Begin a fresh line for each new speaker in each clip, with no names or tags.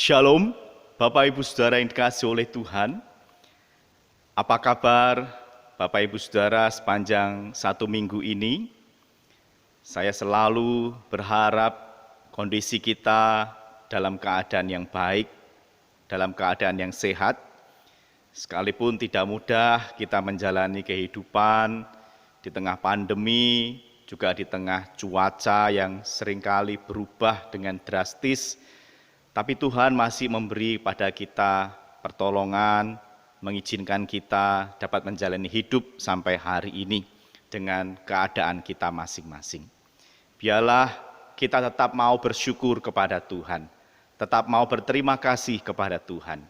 Shalom, Bapak Ibu Saudara yang dikasihi oleh Tuhan. Apa kabar Bapak Ibu Saudara sepanjang satu minggu ini? Saya selalu berharap kondisi kita dalam keadaan yang baik, dalam keadaan yang sehat. Sekalipun tidak mudah kita menjalani kehidupan di tengah pandemi, juga di tengah cuaca yang seringkali berubah dengan drastis, tapi Tuhan masih memberi pada kita pertolongan, mengizinkan kita dapat menjalani hidup sampai hari ini dengan keadaan kita masing-masing. Biarlah kita tetap mau bersyukur kepada Tuhan, tetap mau berterima kasih kepada Tuhan.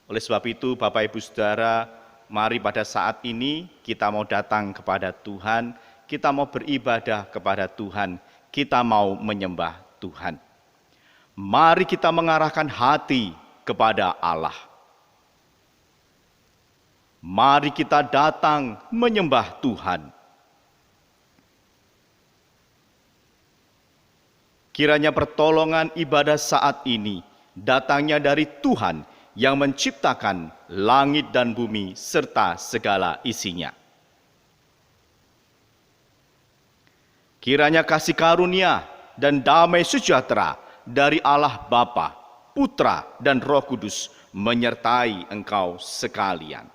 Oleh sebab itu, Bapak Ibu Saudara, mari pada saat ini kita mau datang kepada Tuhan, kita mau beribadah kepada Tuhan, kita mau menyembah Tuhan. Mari kita mengarahkan hati kepada Allah. Mari kita datang menyembah Tuhan. Kiranya pertolongan ibadah saat ini datangnya dari Tuhan yang menciptakan langit dan bumi serta segala isinya. Kiranya kasih karunia dan damai sejahtera dari Allah Bapa, Putra, dan Roh Kudus menyertai engkau sekalian.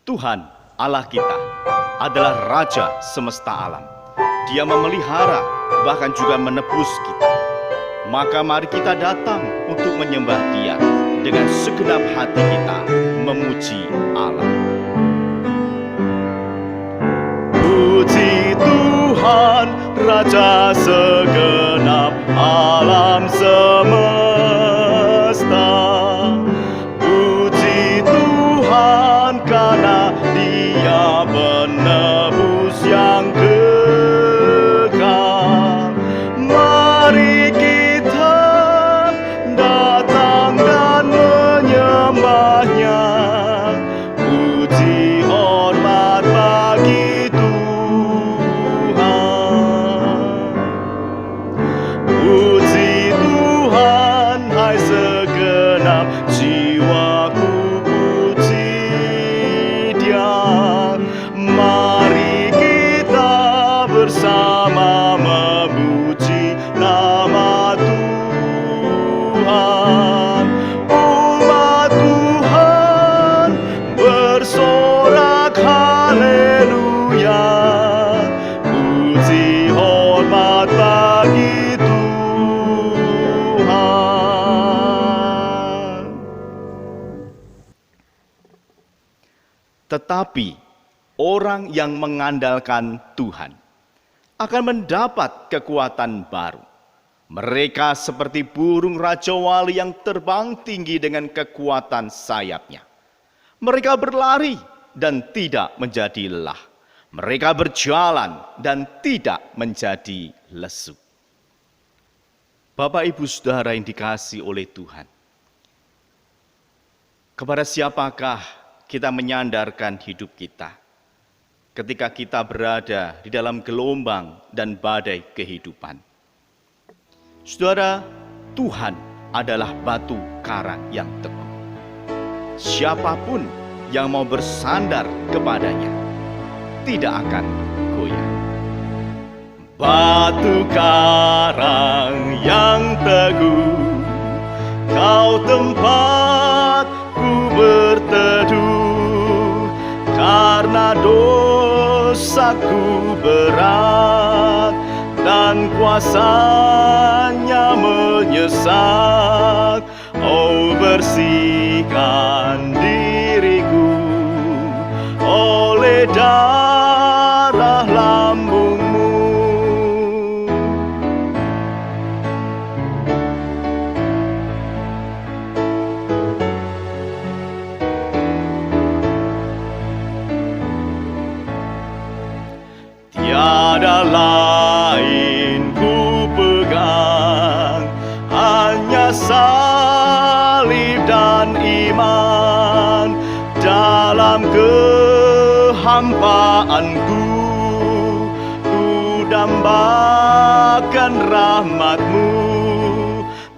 Tuhan Allah kita adalah Raja semesta alam. Dia memelihara, bahkan juga menebus kita. Maka mari kita datang untuk menyembah Dia dengan segenap hati kita memuji Allah. Puji Tuhan, Raja segenap alam semesta. Puji Tuhan karena Dia penebus yang kekal. Mari kita datang dan menyembah-Nya. Puji hormat bagi Puji Tuhan, hai segenap jiwaku puji Dia. Mari kita bersama memuji nama Tuhan. Umat Tuhan bersorak haleluya. Puji hormat bagi Tetapi orang yang mengandalkan Tuhan akan mendapat kekuatan baru. Mereka seperti burung rajawali yang terbang tinggi dengan kekuatan sayapnya. Mereka berlari dan tidak menjadi lelah. Mereka berjalan dan tidak menjadi lesu. Bapak Ibu Saudara yang dikasihi oleh Tuhan, kepada siapakah kita menyandarkan hidup kita ketika kita berada di dalam gelombang dan badai kehidupan? Saudara, Tuhan adalah batu karang yang teguh. Siapapun yang mau bersandar kepadanya tidak akan goyah. Batu karang yang teguh, Kau tempatku berteduh, karena dosaku berat dan kuasanya menyesat. Oh, bersihkan diriku oleh darah lambung-Mu. Tiada lain ku pegang, hanya salib dan iman. Dalam kehampaanku, ku menambahkan rahmat-Mu.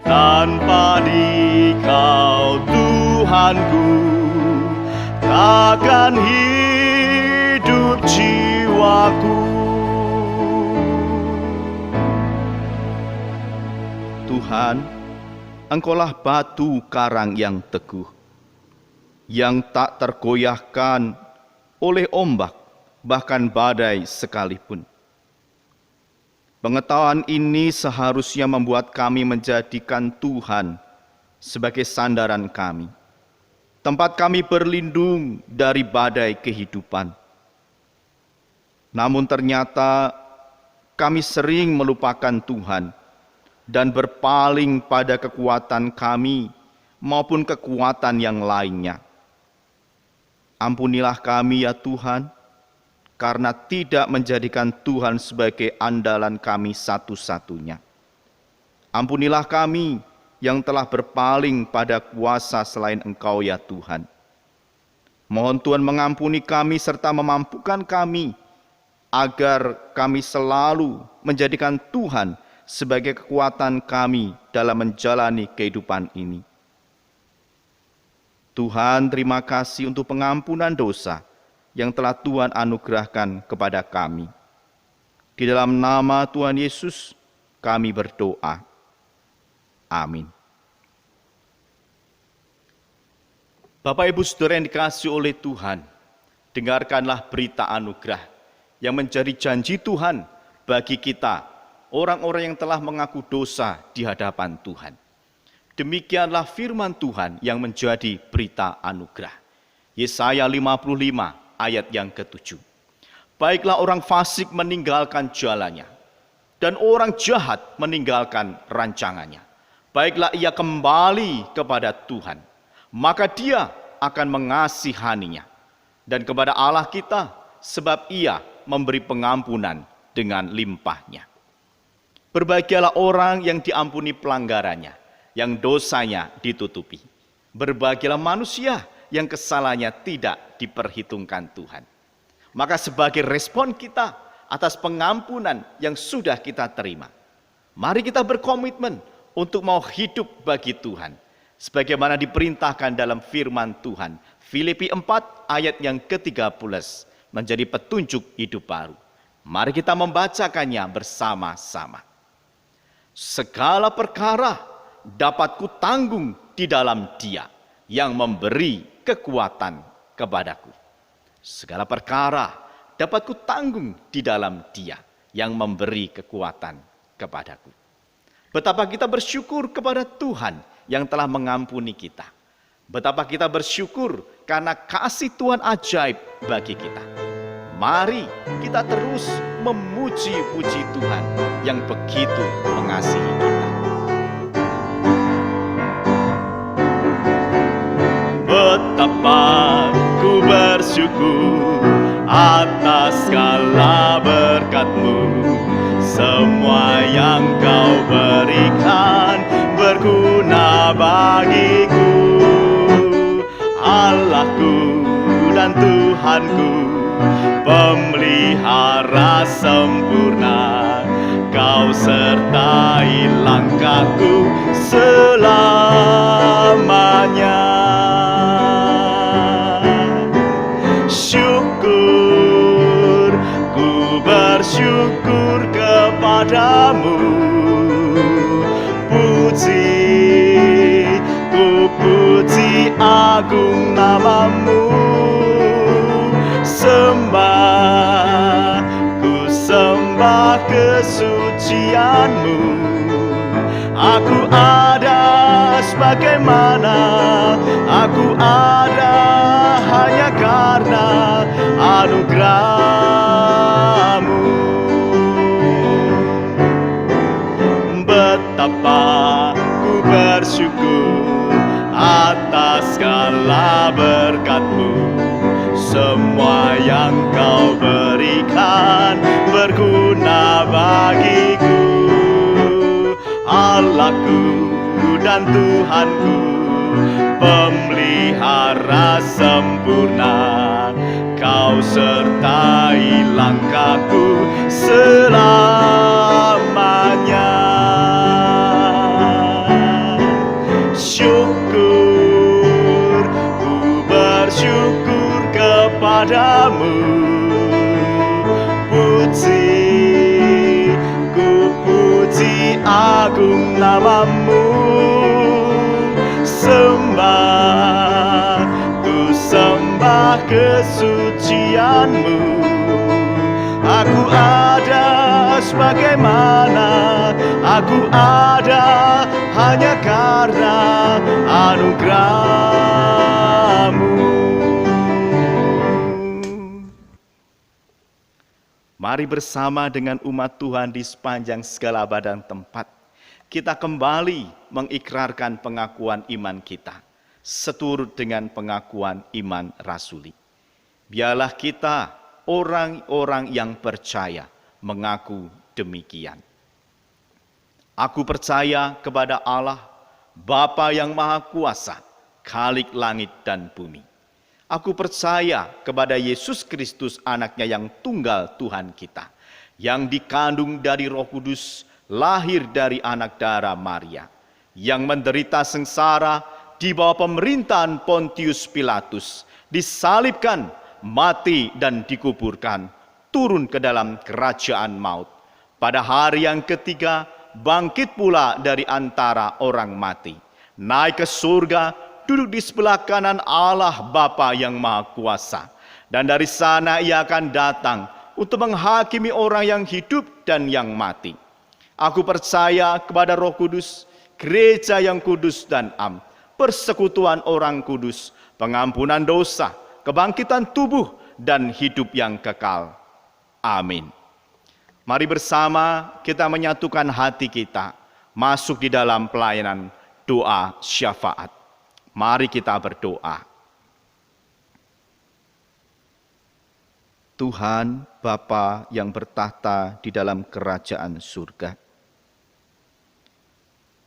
Tanpa Dikau Tuhanku, takkan hidup jiwaku. Tuhan, Engkaulah batu karang yang teguh, yang tak tergoyahkan oleh ombak, bahkan badai sekalipun. Pengetahuan ini seharusnya membuat kami menjadikan Tuhan sebagai sandaran kami, tempat kami berlindung dari badai kehidupan. Namun ternyata kami sering melupakan Tuhan dan berpaling pada kekuatan kami maupun kekuatan yang lainnya. Ampunilah kami ya Tuhan, karena tidak menjadikan Tuhan sebagai andalan kami satu-satunya. Ampunilah kami yang telah berpaling pada kuasa selain Engkau ya Tuhan. Mohon Tuhan mengampuni kami serta memampukan kami agar kami selalu menjadikan Tuhan sebagai kekuatan kami dalam menjalani kehidupan ini. Tuhan, terima kasih untuk pengampunan dosa yang telah Tuhan anugerahkan kepada kami. Di dalam nama Tuhan Yesus kami berdoa. Amin. Bapak Ibu Saudara yang dikasihi oleh Tuhan, dengarkanlah berita anugerah yang menjadi janji Tuhan bagi kita, orang-orang yang telah mengaku dosa di hadapan Tuhan. Demikianlah firman Tuhan yang menjadi berita anugerah. Yesaya 55 ayat yang ke-7. Baiklah orang fasik meninggalkan jalannya, dan orang jahat meninggalkan rancangannya. Baiklah ia kembali kepada Tuhan, maka Dia akan mengasihaninya. Dan kepada Allah kita, sebab Ia memberi pengampunan dengan limpahnya. Berbahagialah orang yang diampuni pelanggarannya, yang dosanya ditutupi. Berbahagialah manusia yang kesalahannya tidak diperhitungkan Tuhan. Maka sebagai respon kita atas pengampunan yang sudah kita terima, mari kita berkomitmen untuk mau hidup bagi Tuhan, sebagaimana diperintahkan dalam firman Tuhan. Filipi 4 ayat yang ke-13 menjadi petunjuk hidup baru. Mari kita membacakannya bersama-sama. Segala perkara dapat kutanggung di dalam Dia yang memberi kekuatan kepadaku. Segala perkara dapat kutanggung di dalam Dia yang memberi kekuatan kepadaku. Betapa kita bersyukur kepada Tuhan yang telah mengampuni kita. Betapa kita bersyukur karena kasih Tuhan ajaib bagi kita. Mari kita terus memuji-puji Tuhan yang begitu mengasihi kita. Betapa ku bersyukur atas segala berkat-Mu. Semua yang Kau berikan berguna bagiku. Allahku dan Tuhanku, pemelihara sempurna. Kau sertai langkahku selamanya. Syukur, ku bersyukur kepadamu. Puji, ku puji agung nama-Mu. Sembah, ku sembah kesucian-Mu. Aku ada sebagaimana aku ada hanya karena anugerah-Mu. Betapa ku bersyukur atas segala berkat-Mu. Semua yang Kau berikan berguna bagiku. Allahku dan Tuhanku, pemelihara sempurna. Kau sertai langkahku selamanya. puji agung namamu, sembah, ku sembah kesucianmu. Aku ada sebagaimana aku ada hanya karena anugerah-Mu. Mari bersama dengan umat Tuhan di sepanjang segala badan tempat, kita kembali mengikrarkan pengakuan iman kita, seturut dengan pengakuan iman rasuli. Biarlah kita orang-orang yang percaya mengaku demikian. Aku percaya kepada Allah, Bapa yang Maha Kuasa, Khalik langit dan bumi. Aku percaya kepada Yesus Kristus, anaknya yang tunggal Tuhan kita, yang dikandung dari Roh Kudus, lahir dari anak darah Maria, yang menderita sengsara di bawah pemerintahan Pontius Pilatus, disalibkan, mati dan dikuburkan, turun ke dalam kerajaan maut. Pada hari yang ketiga, bangkit pula dari antara orang mati, naik ke surga, duduk di sebelah kanan Allah Bapa yang Maha Kuasa. Dan dari sana Ia akan datang untuk menghakimi orang yang hidup dan yang mati. Aku percaya kepada Roh Kudus, gereja yang kudus dan am, persekutuan orang kudus, pengampunan dosa, kebangkitan tubuh, dan hidup yang kekal. Amin. Mari bersama kita menyatukan hati kita, masuk di dalam pelayanan doa syafaat. Mari kita berdoa. Tuhan Bapa yang bertahta di dalam kerajaan surga,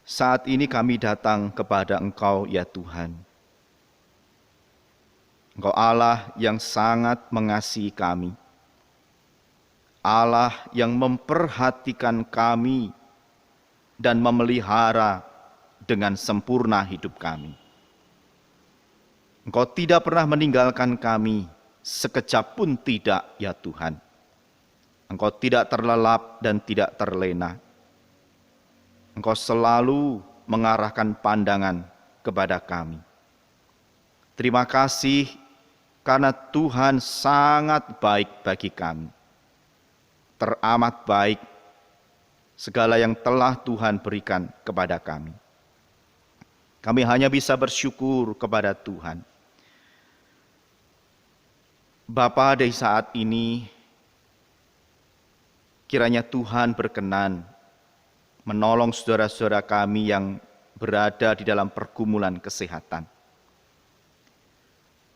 saat ini kami datang kepada Engkau ya Tuhan. Engkau Allah yang sangat mengasihi kami, Allah yang memperhatikan kami dan memelihara dengan sempurna hidup kami. Engkau tidak pernah meninggalkan kami, sekejap pun tidak ya Tuhan. Engkau tidak terlelap dan tidak terlena. Engkau selalu mengarahkan pandangan kepada kami. Terima kasih karena Tuhan sangat baik bagi kami. Teramat baik segala yang telah Tuhan berikan kepada kami. Kami hanya bisa bersyukur kepada Tuhan. Bapa, di saat ini, kiranya Tuhan berkenan menolong saudara-saudara kami yang berada di dalam pergumulan kesehatan.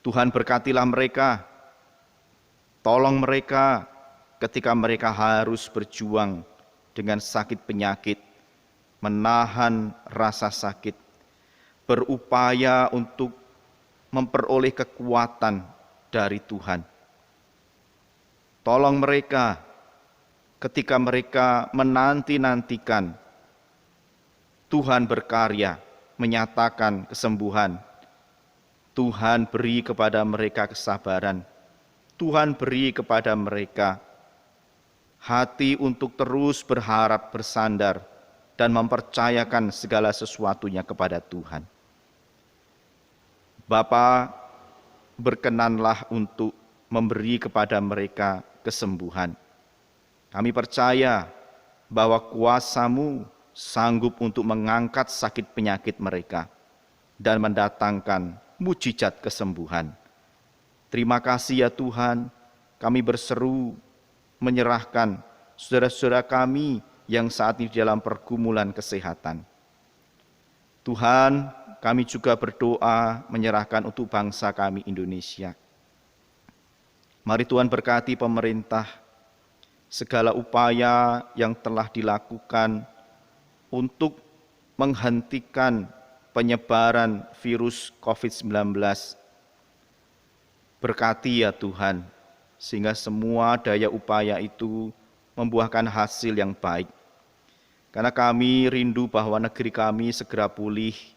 Tuhan berkatilah mereka, tolong mereka ketika mereka harus berjuang dengan sakit penyakit, menahan rasa sakit, berupaya untuk memperoleh kekuatan dari Tuhan. Tolong mereka ketika mereka menanti-nantikan Tuhan berkarya, menyatakan kesembuhan. Tuhan beri kepada mereka kesabaran. Tuhan beri kepada mereka hati untuk terus berharap, bersandar, dan mempercayakan segala sesuatunya kepada Tuhan. Bapa, berkenanlah untuk memberi kepada mereka kesembuhan. Kami percaya bahwa kuasa-Mu sanggup untuk mengangkat sakit penyakit mereka dan mendatangkan mujizat kesembuhan. Terima kasih ya Tuhan, kami berseru menyerahkan saudara-saudara kami yang saat ini dalam pergumulan kesehatan. Tuhan, kami juga berdoa menyerahkan untuk bangsa kami Indonesia. Mari Tuhan berkati pemerintah, segala upaya yang telah dilakukan untuk menghentikan penyebaran virus COVID-19. Berkati ya Tuhan, sehingga semua daya upaya itu membuahkan hasil yang baik. Karena kami rindu bahwa negeri kami segera pulih,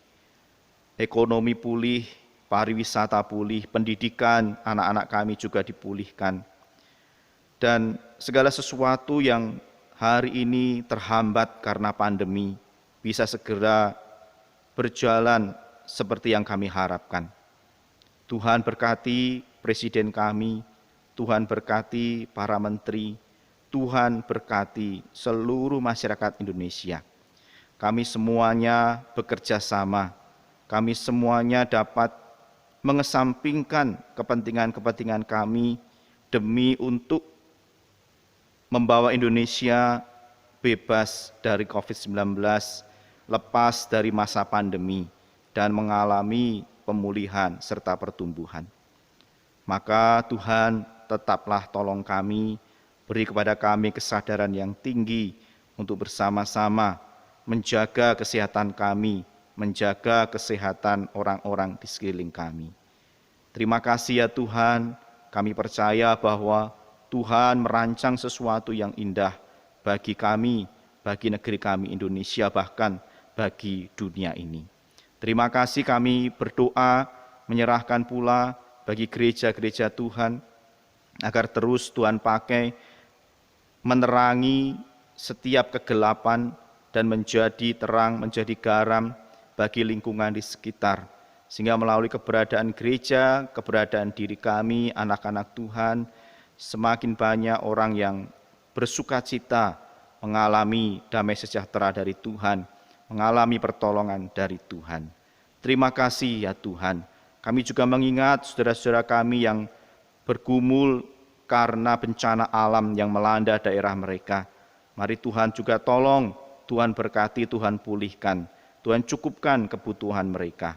ekonomi pulih, pariwisata pulih, pendidikan anak-anak kami juga dipulihkan. Dan segala sesuatu yang hari ini terhambat karena pandemi bisa segera berjalan seperti yang kami harapkan. Tuhan berkati Presiden kami, Tuhan berkati para menteri, Tuhan berkati seluruh masyarakat Indonesia. Kami semuanya bekerja sama, kami semuanya dapat mengesampingkan kepentingan-kepentingan kami demi untuk membawa Indonesia bebas dari COVID-19, lepas dari masa pandemi, dan mengalami pemulihan serta pertumbuhan. Maka Tuhan tetaplah tolong kami, beri kepada kami kesadaran yang tinggi untuk bersama-sama menjaga kesehatan kami, menjaga kesehatan orang-orang di sekeliling kami. Terima kasih ya Tuhan, kami percaya bahwa Tuhan merancang sesuatu yang indah bagi kami, bagi negeri kami Indonesia, bahkan bagi dunia ini. Terima kasih kami berdoa, menyerahkan pula bagi gereja-gereja Tuhan, agar terus Tuhan pakai menerangi setiap kegelapan dan menjadi terang, menjadi garam bagi lingkungan di sekitar. Sehingga melalui keberadaan gereja, keberadaan diri kami, anak-anak Tuhan, semakin banyak orang yang bersukacita mengalami damai sejahtera dari Tuhan, mengalami pertolongan dari Tuhan. Terima kasih ya Tuhan. Kami juga mengingat saudara-saudara kami yang bergumul karena bencana alam yang melanda daerah mereka. Mari Tuhan juga tolong, Tuhan berkati, Tuhan pulihkan, Tuhan cukupkan kebutuhan mereka.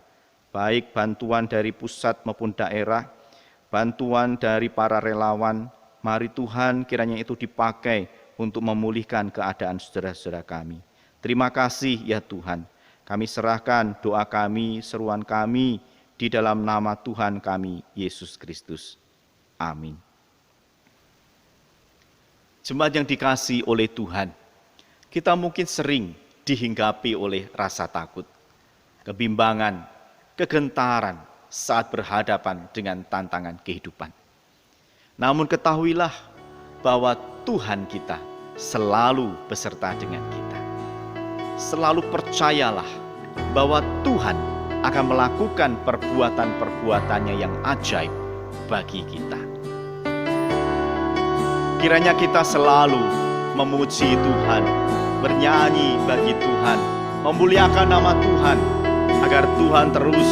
Baik bantuan dari pusat maupun daerah, bantuan dari para relawan, mari Tuhan kiranya itu dipakai untuk memulihkan keadaan saudara-saudara kami. Terima kasih ya Tuhan. Kami serahkan doa kami, seruan kami di dalam nama Tuhan kami, Yesus Kristus. Amin. Jemaat yang dikasihi oleh Tuhan, kita mungkin sering dihinggapi oleh rasa takut, kebimbangan, kegentaran saat berhadapan dengan tantangan kehidupan. Namun ketahuilah bahwa Tuhan kita selalu beserta dengan kita. Selalu percayalah bahwa Tuhan akan melakukan perbuatan-perbuatannya yang ajaib bagi kita. Kiranya kita selalu memuji Tuhan, bernyanyi bagi Tuhan, memuliakan nama Tuhan, agar Tuhan terus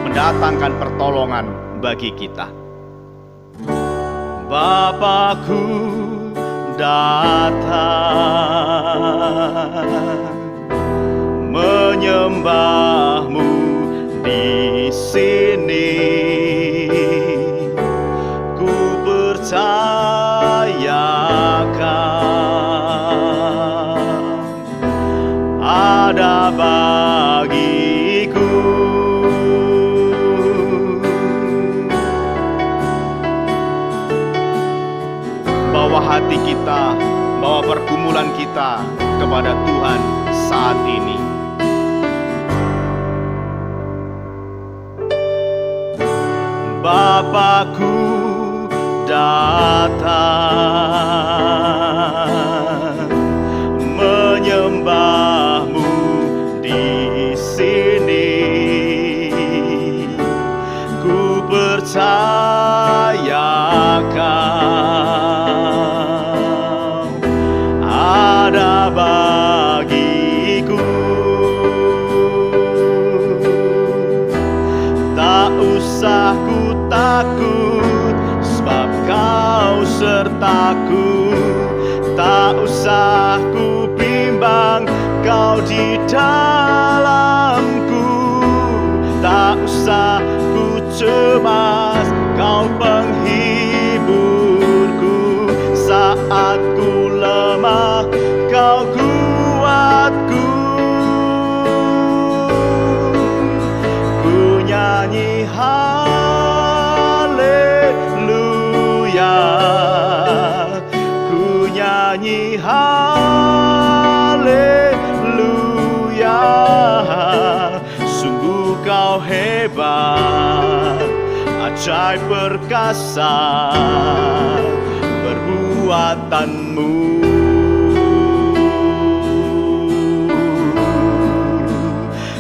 mendatangkan pertolongan bagi kita. Bapakku datang menyembahmu di sini, ku percayakan ada bagiku. Bawa hati kita, bawa pergumulan kita kepada Tuhan saat ini. Bapakku datang menyembahmu di sini, ku percayakan ada bagiku. Tak usah ku takut, sebab kau sertaku. Tak usah ku bimbang, kau di dalamku. Tak usah ku cemas, kau penghiburku. Saat ku lemah, kau kuatku. Ku nyanyi haleluya, ku nyanyi haleluya. Sungguh kau hebat, ajaib perkasa, berbuat perbuatanmu.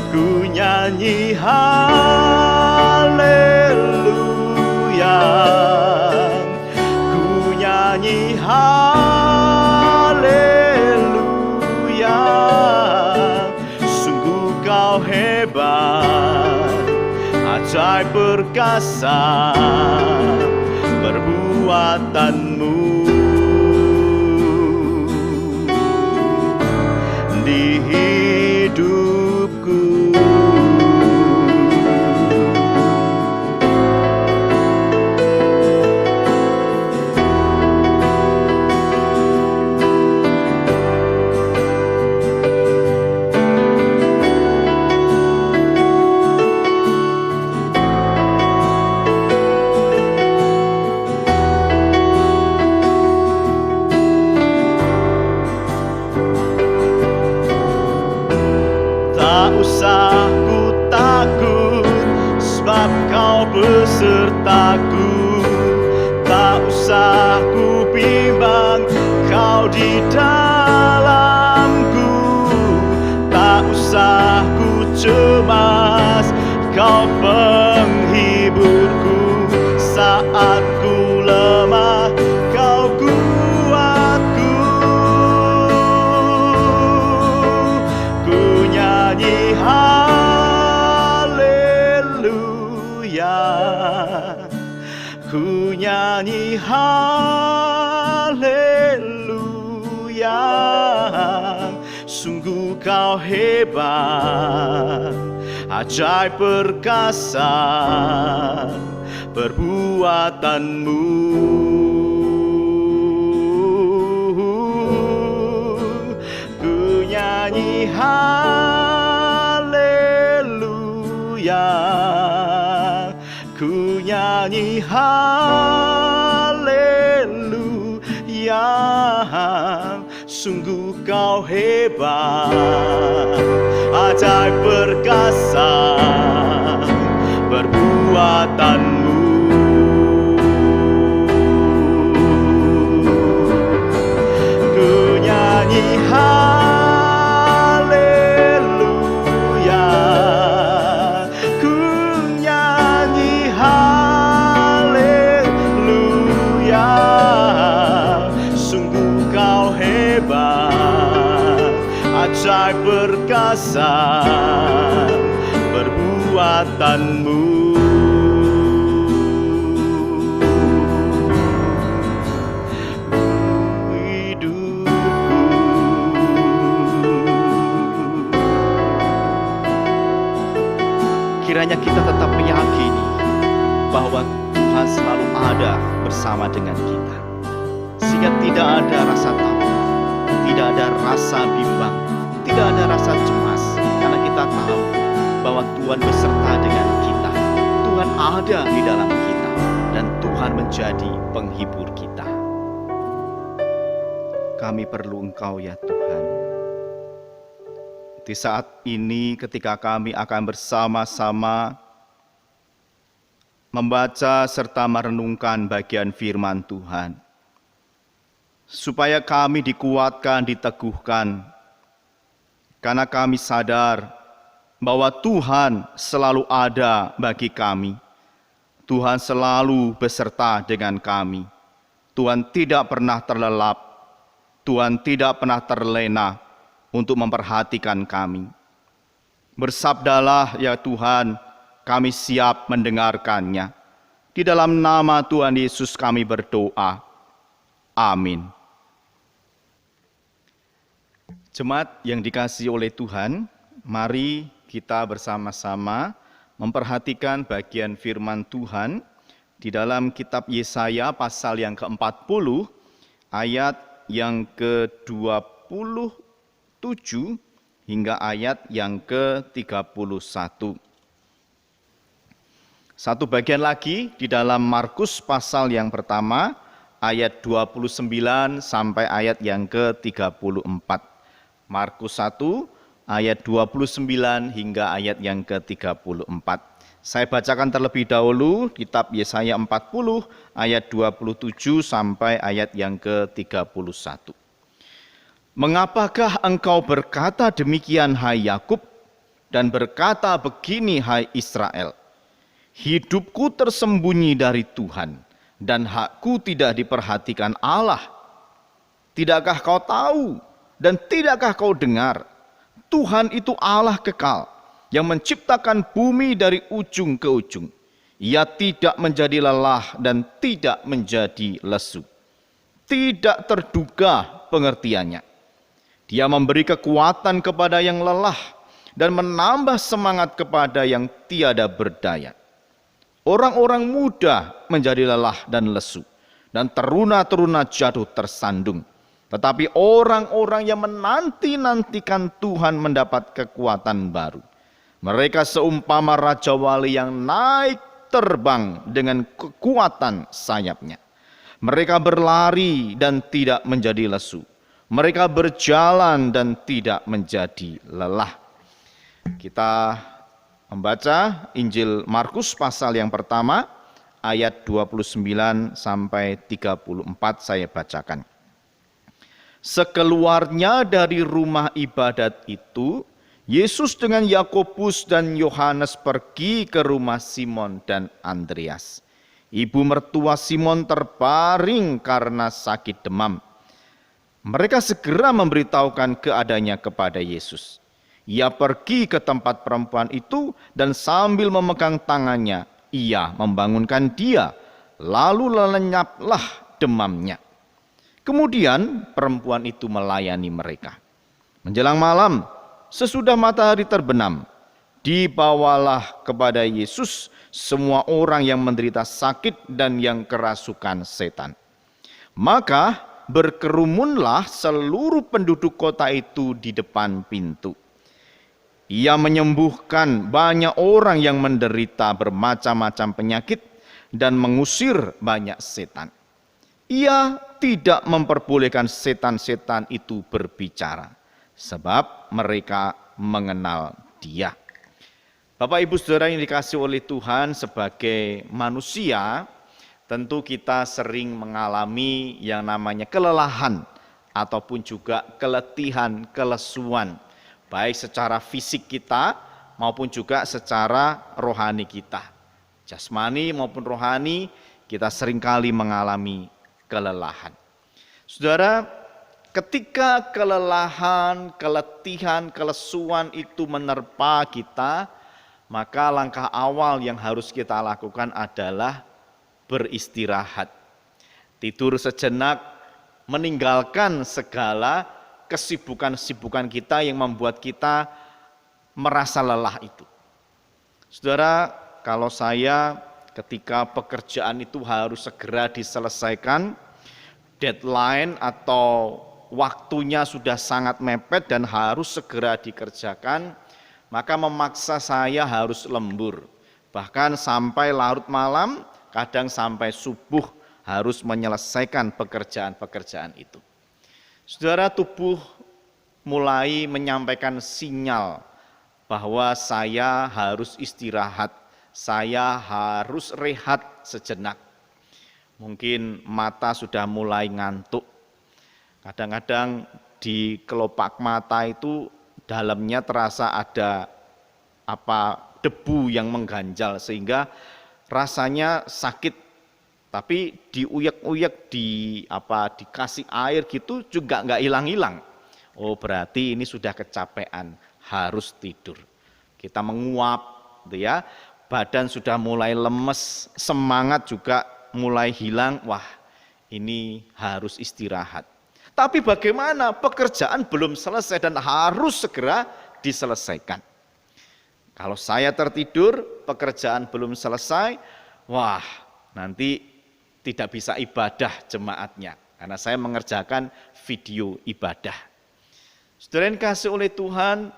Ku nyanyi haleluya, ku nyanyi haleluya. Sungguh kau hebat, ajaib perkasa perbuatanmu. Di hidupku tak usah ku takut, sebab kau besertaku. Tak usah ku bimbang, kau di dalamku. Tak usah ku cemas, kau penghiburku. Saat ku lemah, kau kuatku. Ku nyanyi haleluya, ku nyanyi haleluya. Sungguh kau hebat, ajaib perkasa perbuatanmu. Ku nyanyi haleluya, ku nyanyi haleluya. Sungguh kau hebat, ajaib perkasa perbuatanmu. Ku nyanyi haleluya, ku nyanyi haleluya. Sungguh kau hebat, ajaib perkasa perbuatanmu. Kiranya kita tetap meyakini bahwa Tuhan selalu ada bersama dengan kita, sehingga tidak ada rasa takut, tidak ada rasa bimbang, tidak ada rasa cemas, karena kita tahu bahwa Tuhan beserta dengan kita. Tuhan ada di dalam kita, dan Tuhan menjadi penghibur kita. Kami perlu Engkau ya Tuhan. Di saat ini ketika kami akan bersama-sama membaca serta merenungkan bagian firman Tuhan, supaya kami dikuatkan, diteguhkan, karena kami sadar bahwa Tuhan selalu ada bagi kami. Tuhan selalu beserta dengan kami. Tuhan tidak pernah terlelap, Tuhan tidak pernah terlena untuk memperhatikan kami. Bersabdalah ya Tuhan, kami siap mendengarkannya. Di dalam nama Tuhan Yesus kami berdoa. Amin. Jemaat yang dikasihi oleh Tuhan, mari kita bersama-sama memperhatikan bagian firman Tuhan di dalam kitab Yesaya pasal yang ke-40 ayat yang ke-27 hingga ayat yang ke-31. Satu bagian lagi di dalam Markus pasal yang pertama ayat 29 sampai ayat yang ke-34. Markus 1 ayat 29 hingga ayat yang ke-34. Saya bacakan terlebih dahulu kitab Yesaya 40 ayat 27 sampai ayat yang ke-31. Mengapakah engkau berkata demikian, hai Yakub, dan berkata begini, hai Israel? Hidupku tersembunyi dari Tuhan, dan hakku tidak diperhatikan Allah. Tidakkah kau tahu dan tidakkah kau dengar? Tuhan itu Allah kekal, yang menciptakan bumi dari ujung ke ujung. Ia tidak menjadi lelah dan tidak menjadi lesu. Tidak terduga pengertiannya. Dia memberi kekuatan kepada yang lelah dan menambah semangat kepada yang tiada berdaya. Orang-orang muda menjadi lelah dan lesu, dan teruna-teruna jatuh tersandung. Tetapi orang-orang yang menanti-nantikan Tuhan mendapat kekuatan baru. Mereka seumpama Raja Wali yang naik terbang dengan kekuatan sayapnya. Mereka berlari dan tidak menjadi lesu. Mereka berjalan dan tidak menjadi lelah. Kita membaca Injil Markus pasal yang pertama, ayat 29 sampai 34 saya bacakan. Sekeluarnya dari rumah ibadat itu, Yesus dengan Yakobus dan Yohanes pergi ke rumah Simon dan Andreas. Ibu mertua Simon terbaring karena sakit demam. Mereka segera memberitahukan keadaannya kepada Yesus. Ia pergi ke tempat perempuan itu dan sambil memegang tangannya, ia membangunkan dia, lalu lenyaplah demamnya. Kemudian perempuan itu melayani mereka. Menjelang malam, sesudah matahari terbenam, dibawalah kepada Yesus semua orang yang menderita sakit dan yang kerasukan setan. Maka berkerumunlah seluruh penduduk kota itu di depan pintu. Ia menyembuhkan banyak orang yang menderita bermacam-macam penyakit dan mengusir banyak setan. Ia tidak memperbolehkan setan-setan itu berbicara, sebab mereka mengenal Dia. Bapak Ibu Saudara yang dikasihi oleh Tuhan, sebagai manusia tentu kita sering mengalami yang namanya kelelahan ataupun juga keletihan, kelesuan, baik secara fisik kita maupun juga secara rohani kita. Jasmani maupun rohani kita seringkali mengalami kelelahan. Saudara, ketika kelelahan, keletihan, kelesuan itu menerpa kita, maka langkah awal yang harus kita lakukan adalah beristirahat. Tidur sejenak, meninggalkan segala kesibukan-kesibukan kita yang membuat kita merasa lelah itu. Saudara, kalau saya ketika pekerjaan itu harus segera diselesaikan, deadline atau waktunya sudah sangat mepet dan harus segera dikerjakan, maka memaksa saya harus lembur. Bahkan sampai larut malam, kadang sampai subuh harus menyelesaikan pekerjaan-pekerjaan itu. Saudara, tubuh mulai menyampaikan sinyal bahwa saya harus istirahat, saya harus rehat sejenak. Mungkin mata sudah mulai ngantuk. Kadang-kadang di kelopak mata itu dalamnya terasa ada debu yang mengganjal sehingga rasanya sakit, tapi diuyak-uyak dikasih air gitu juga nggak hilang-hilang. Oh, berarti ini sudah kecapean, harus tidur. Kita menguap, gitu ya. Badan sudah mulai lemes, semangat juga mulai hilang. Wah, ini harus istirahat. Tapi bagaimana? Pekerjaan belum selesai dan harus segera diselesaikan. Kalau saya tertidur, pekerjaan belum selesai, wah, nanti tidak bisa ibadah jemaatnya. Karena saya mengerjakan video ibadah. Saudara yang kasih oleh Tuhan,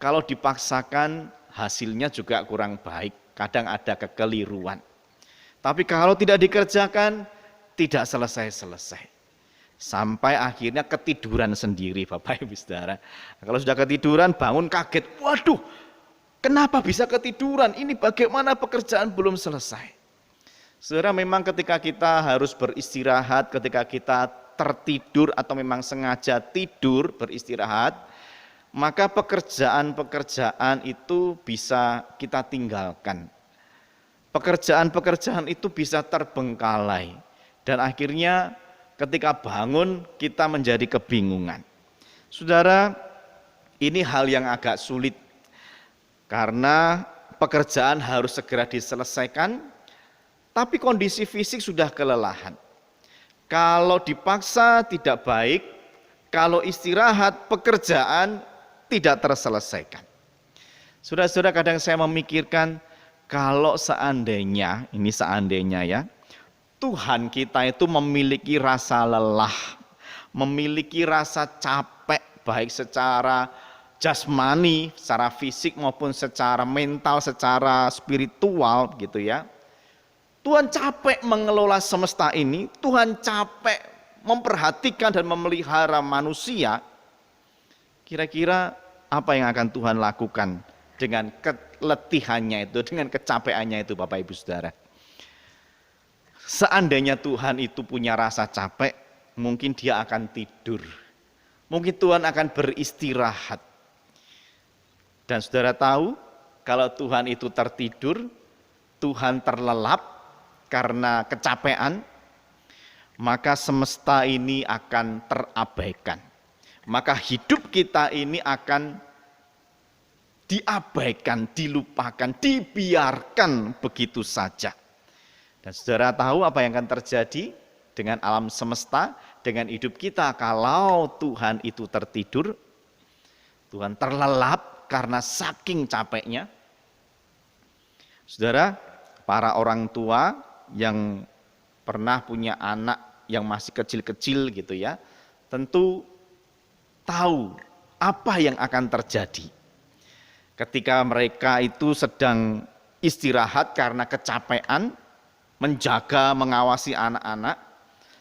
kalau dipaksakan hasilnya juga kurang baik. Kadang ada kekeliruan. Tapi kalau tidak dikerjakan, tidak selesai-selesai. Sampai akhirnya ketiduran sendiri Bapak Ibu Saudara. Kalau sudah ketiduran, bangun kaget. Waduh, Kenapa bisa ketiduran? Ini bagaimana pekerjaan belum selesai? Saudara, memang ketika kita harus beristirahat, ketika kita tertidur atau memang sengaja tidur beristirahat, maka pekerjaan-pekerjaan itu bisa kita tinggalkan. Pekerjaan-pekerjaan itu bisa terbengkalai. Dan akhirnya ketika bangun kita menjadi kebingungan. Saudara, ini hal yang agak sulit. Karena pekerjaan harus segera diselesaikan, tapi kondisi fisik sudah kelelahan. Kalau dipaksa tidak baik, kalau istirahat pekerjaan tidak terselesaikan. Saudara-saudara, kadang saya memikirkan, kalau seandainya, ini seandainya ya, Tuhan kita itu memiliki rasa lelah, memiliki rasa capek, baik secara jasmani, secara fisik maupun secara mental, secara spiritual gitu ya. Tuhan capek mengelola semesta ini, Tuhan capek memperhatikan dan memelihara manusia. Kira-kira apa yang akan Tuhan lakukan dengan keletihannya itu, dengan kecapeannya itu Bapak Ibu Saudara? Seandainya Tuhan itu punya rasa capek, mungkin dia akan tidur. Mungkin Tuhan akan beristirahat. Dan saudara tahu, kalau Tuhan itu tertidur, Tuhan terlelap karena kecapean, maka semesta ini akan terabaikan. Maka hidup kita ini akan diabaikan, dilupakan, dibiarkan begitu saja. Dan saudara tahu apa yang akan terjadi dengan alam semesta, dengan hidup kita kalau Tuhan itu tertidur, Tuhan terlelap karena saking capeknya. Saudara, para orang tua yang pernah punya anak yang masih kecil-kecil gitu ya, tentu tahu apa yang akan terjadi ketika mereka itu sedang istirahat karena kecapean, menjaga, mengawasi anak-anak,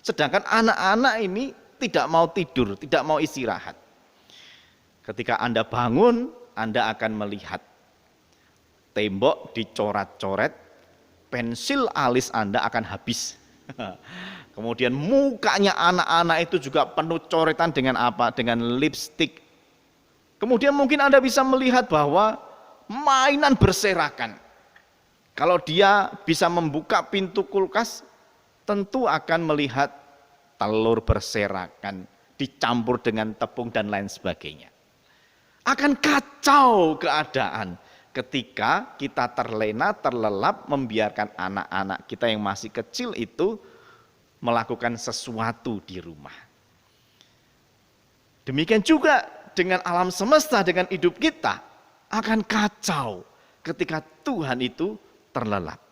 sedangkan anak-anak ini tidak mau tidur, tidak mau istirahat. Ketika Anda bangun, Anda akan melihat tembok dicoret-coret, pensil alis Anda akan habis. Kemudian mukanya anak-anak itu juga penuh coretan dengan apa? Dengan lipstik. Kemudian mungkin Anda bisa melihat bahwa mainan berserakan. Kalau dia bisa membuka pintu kulkas, tentu akan melihat telur berserakan, dicampur dengan tepung dan lain sebagainya. Akan kacau keadaan ketika kita terlena, terlelap, membiarkan anak-anak kita yang masih kecil itu melakukan sesuatu di rumah. Demikian juga dengan alam semesta, dengan hidup kita akan kacau ketika Tuhan itu terlelap.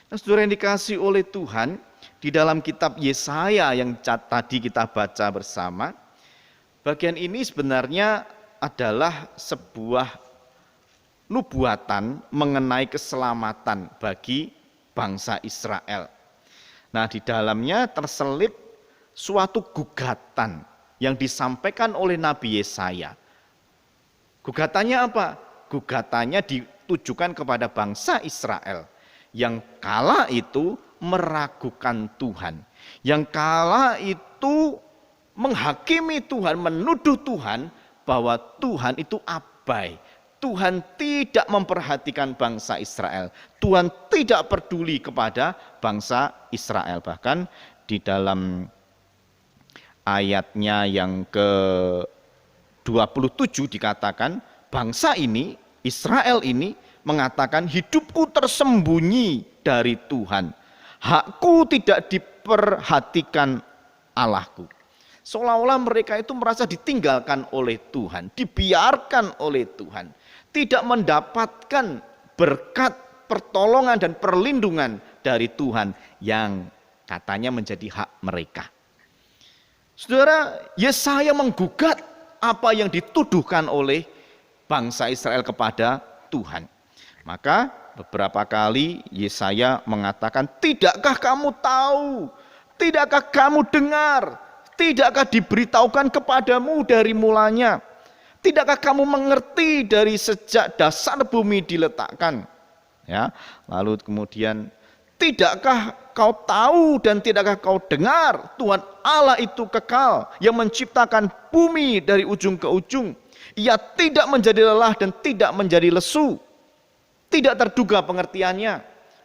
Nah, saudara yang dikasihi oleh Tuhan, di dalam kitab Yesaya yang tadi kita baca bersama, bagian ini sebenarnya adalah sebuah nubuatan mengenai keselamatan bagi bangsa Israel. Nah, di dalamnya terselip suatu gugatan yang disampaikan oleh Nabi Yesaya. Gugatannya apa? Gugatannya ditujukan kepada bangsa Israel yang kala itu meragukan Tuhan, yang kala itu menghakimi Tuhan, menuduh Tuhan bahwa Tuhan itu abai. Tuhan tidak memperhatikan bangsa Israel. Tuhan tidak peduli kepada bangsa Israel. Bahkan di dalam ayatnya yang ke-27 dikatakan, bangsa ini, Israel ini mengatakan, hidupku tersembunyi dari Tuhan. Hakku tidak diperhatikan Allahku. Seolah-olah mereka itu merasa ditinggalkan oleh Tuhan, dibiarkan oleh Tuhan, tidak mendapatkan berkat, pertolongan dan perlindungan dari Tuhan yang katanya menjadi hak mereka. Saudara, Yesaya menggugat apa yang dituduhkan oleh bangsa Israel kepada Tuhan. Maka beberapa kali Yesaya mengatakan, tidakkah kamu tahu, tidakkah kamu dengar, tidakkah diberitahukan kepadamu dari mulanya
Tidakkah kamu mengerti dari sejak dasar bumi diletakkan? Ya, lalu kemudian, tidakkah kau tahu dan tidakkah kau dengar Tuhan Allah itu kekal yang menciptakan bumi dari ujung ke ujung. Ia tidak menjadi lelah dan tidak menjadi lesu. Tidak terduga pengertiannya.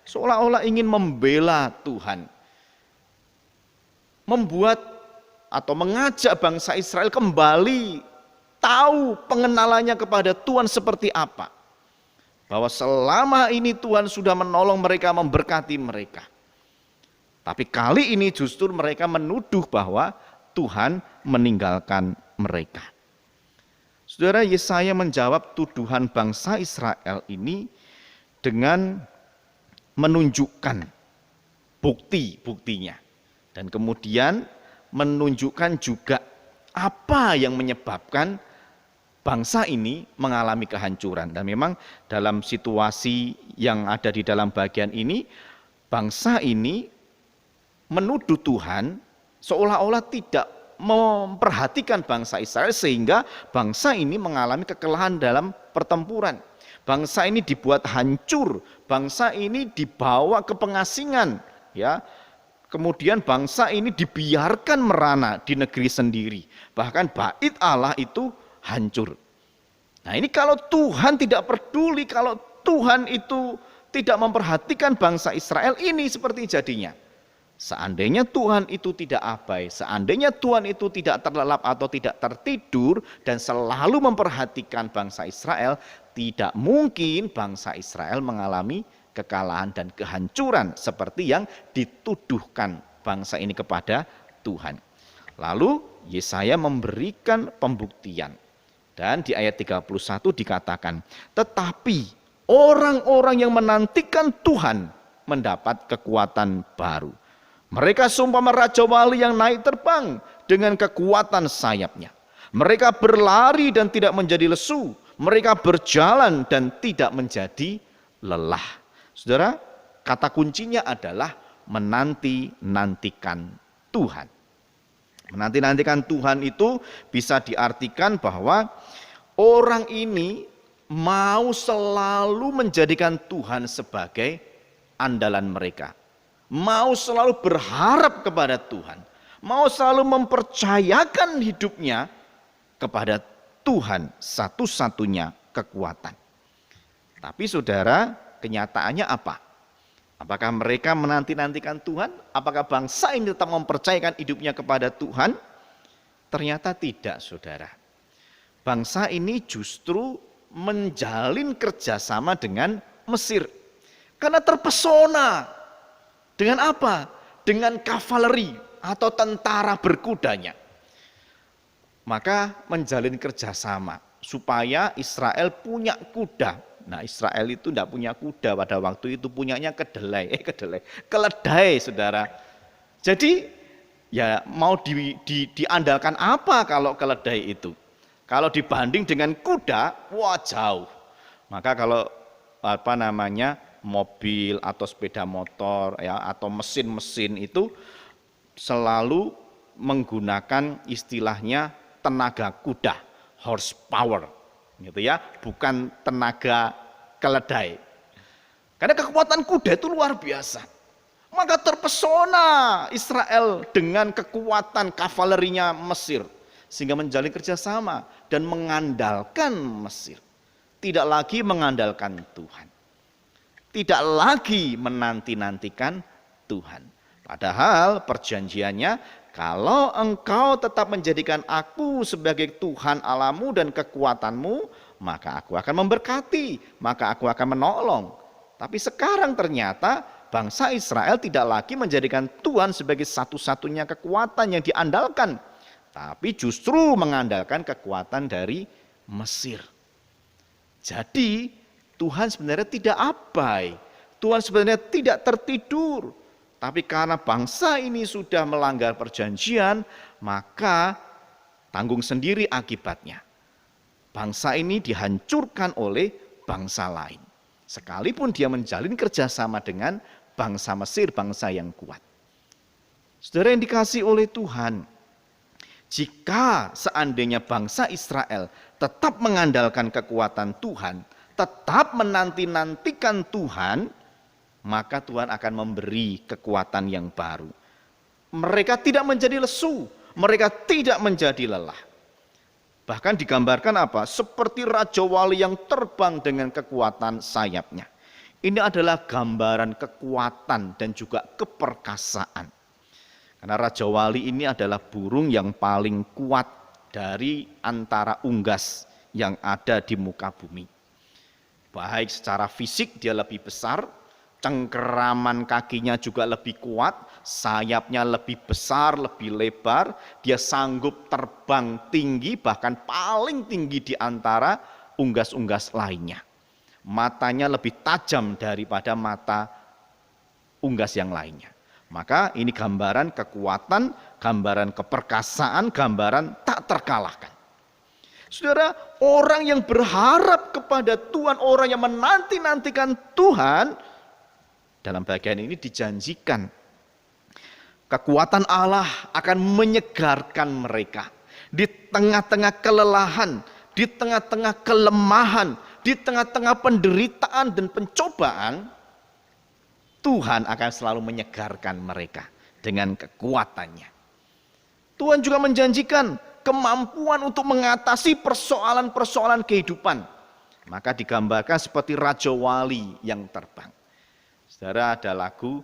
Seolah-olah ingin membela Tuhan. Membuat atau mengajak bangsa Israel kembali tahu pengenalannya kepada Tuhan seperti apa. Bahwa selama ini Tuhan sudah menolong mereka, memberkati mereka. Tapi kali ini justru mereka menuduh bahwa Tuhan meninggalkan mereka. Saudara, Yesaya menjawab tuduhan bangsa Israel ini dengan menunjukkan bukti-buktinya. Dan kemudian menunjukkan juga apa yang menyebabkan bangsa ini mengalami kehancuran. Dan memang dalam situasi yang ada di dalam bagian ini, bangsa ini menuduh Tuhan seolah-olah tidak memperhatikan bangsa Israel, sehingga bangsa ini mengalami kekalahan dalam pertempuran. Bangsa ini dibuat hancur, bangsa ini dibawa ke pengasingan, ya. Kemudian bangsa ini dibiarkan merana di negeri sendiri. Bahkan bait Allah itu hancur. Nah, ini kalau Tuhan tidak peduli, kalau Tuhan itu tidak memperhatikan bangsa Israel, ini seperti jadinya. Seandainya Tuhan itu tidak abai, seandainya Tuhan itu tidak terlelap atau tidak tertidur dan selalu memperhatikan bangsa Israel, tidak mungkin bangsa Israel mengalami kekalahan dan kehancuran seperti yang dituduhkan bangsa ini kepada Tuhan. Lalu Yesaya memberikan pembuktian. Dan di ayat 31 dikatakan, tetapi orang-orang yang menantikan Tuhan mendapat kekuatan baru. Mereka seumpama raja wali yang naik terbang dengan kekuatan sayapnya. Mereka berlari dan tidak menjadi lesu. Mereka berjalan dan tidak menjadi lelah. Saudara, kata kuncinya adalah menanti-nantikan Tuhan. Menanti-nantikan Tuhan itu bisa diartikan bahwa orang ini mau selalu menjadikan Tuhan sebagai andalan mereka. Mau selalu berharap kepada Tuhan. Mau selalu mempercayakan hidupnya kepada Tuhan, satu-satunya kekuatan. Tapi saudara, kenyataannya apa? Apakah mereka menanti-nantikan Tuhan? Apakah bangsa ini tetap mempercayakan hidupnya kepada Tuhan? Ternyata tidak, saudara. Bangsa ini justru menjalin kerjasama dengan Mesir. Karena terpesona. Dengan apa? Dengan kavaleri atau tentara berkudanya. Maka menjalin kerjasama supaya Israel punya kuda. Nah, Israel itu tidak punya kuda pada waktu itu, punyanya keledai, saudara. Jadi ya mau diandalkan apa kalau keledai itu? Kalau dibanding dengan kuda, wah jauh. Maka kalau mobil atau sepeda motor ya atau mesin-mesin itu selalu menggunakan istilahnya tenaga kuda, horsepower gitu ya, bukan tenaga keledai. Karena kekuatan kuda itu luar biasa. Maka terpesona Israel dengan kekuatan kavalerinya Mesir sehingga menjalin kerjasama dan mengandalkan Mesir. Tidak lagi mengandalkan Tuhan. Tidak lagi menanti-nantikan Tuhan. Padahal perjanjiannya, kalau engkau tetap menjadikan aku sebagai Tuhan Allahmu dan kekuatanmu, maka aku akan memberkati, maka aku akan menolong. Tapi sekarang ternyata bangsa Israel tidak lagi menjadikan Tuhan sebagai satu-satunya kekuatan yang diandalkan, tapi justru mengandalkan kekuatan dari Mesir. Jadi Tuhan sebenarnya tidak abai, Tuhan sebenarnya tidak tertidur. Tapi karena bangsa ini sudah melanggar perjanjian, maka tanggung sendiri akibatnya. Bangsa ini dihancurkan oleh bangsa lain. Sekalipun dia menjalin kerjasama dengan bangsa Mesir, bangsa yang kuat. Saudara yang dikasihi oleh Tuhan, Jika seandainya bangsa Israel tetap mengandalkan kekuatan Tuhan, tetap menanti-nantikan Tuhan, maka Tuhan akan memberi kekuatan yang baru. Mereka tidak menjadi lesu, mereka tidak menjadi lelah. Bahkan digambarkan apa? Seperti Raja Wali yang terbang dengan kekuatan sayapnya. Ini adalah gambaran kekuatan dan juga keperkasaan. Karena Raja Wali ini adalah burung yang paling kuat dari antara unggas yang ada di muka bumi. Baik secara fisik dia lebih besar, cengkeraman kakinya juga lebih kuat, sayapnya lebih besar, lebih lebar, dia sanggup terbang tinggi, bahkan paling tinggi di antara unggas-unggas lainnya. Matanya lebih tajam daripada mata unggas yang lainnya. Maka ini gambaran kekuatan, gambaran keperkasaan, gambaran tak terkalahkan. Saudara, orang yang berharap kepada Tuhan, orang yang menanti-nantikan Tuhan, dalam bagian ini dijanjikan kekuatan Allah akan menyegarkan mereka. Di tengah-tengah kelelahan, di tengah-tengah kelemahan, di tengah-tengah penderitaan dan pencobaan, Tuhan akan selalu menyegarkan mereka dengan kekuatannya. Tuhan juga menjanjikan kemampuan untuk mengatasi persoalan-persoalan kehidupan. Maka digambarkan seperti Raja Wali yang terbang. Saudara, ada lagu,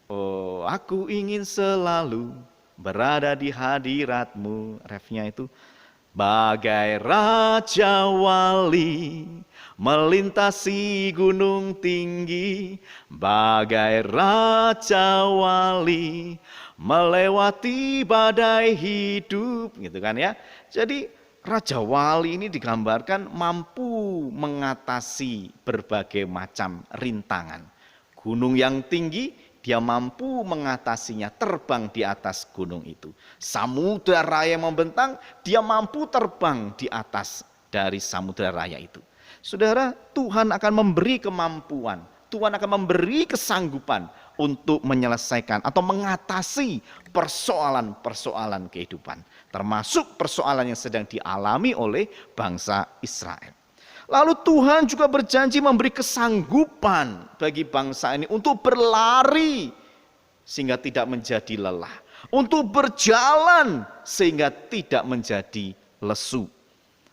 oh aku ingin selalu berada di hadiratmu. Refnya itu, bagai Raja Wali melintasi gunung tinggi, bagai Raja Wali melewati badai hidup, gitu kan ya. Jadi Raja Wali ini digambarkan mampu mengatasi berbagai macam rintangan. Gunung yang tinggi dia mampu mengatasinya, terbang di atas gunung itu. Samudra raya membentang, dia mampu terbang di atas dari samudra raya itu. Saudara, Tuhan akan memberi kemampuan, Tuhan akan memberi kesanggupan untuk menyelesaikan atau mengatasi persoalan-persoalan kehidupan. Termasuk persoalan yang sedang dialami oleh bangsa Israel. Lalu Tuhan juga berjanji memberi kesanggupan bagi bangsa ini untuk berlari sehingga tidak menjadi lelah. Untuk berjalan sehingga tidak menjadi lesu.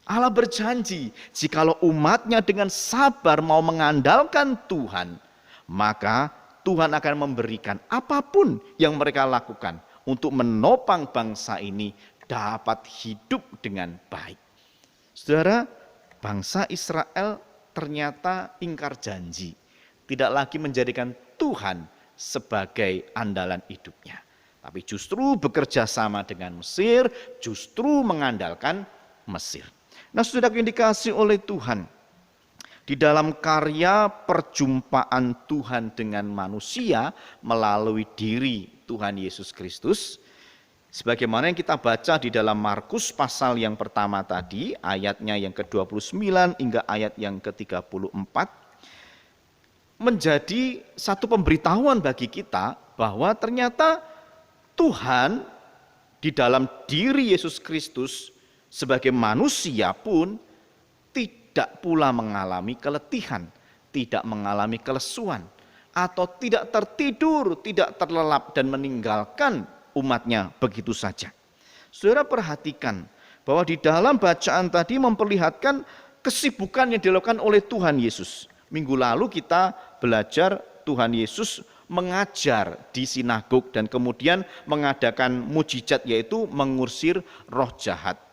Allah berjanji, jikalau umatnya dengan sabar mau mengandalkan Tuhan, maka Tuhan akan memberikan apapun yang mereka lakukan untuk menopang bangsa ini dapat hidup dengan baik. Saudara, bangsa Israel ternyata ingkar janji, tidak lagi menjadikan Tuhan sebagai andalan hidupnya, tapi justru bekerja sama dengan Mesir, justru mengandalkan Mesir. Nah, saudara yang dikasihi oleh Tuhan, di dalam karya perjumpaan Tuhan dengan manusia melalui diri Tuhan Yesus Kristus, sebagaimana yang kita baca di dalam Markus pasal yang pertama tadi, ayatnya yang ke-29 hingga ayat yang ke-34, menjadi satu pemberitahuan bagi kita bahwa ternyata Tuhan di dalam diri Yesus Kristus sebagai manusia pun tidak pula mengalami keletihan, tidak mengalami kelesuan, atau tidak tertidur, tidak terlelap dan meninggalkan umatnya begitu saja. Saudara perhatikan bahwa di dalam bacaan tadi memperlihatkan kesibukan yang dilakukan oleh Tuhan Yesus. Minggu lalu kita belajar Tuhan Yesus mengajar di sinagog dan kemudian mengadakan mujizat yaitu mengusir roh jahat.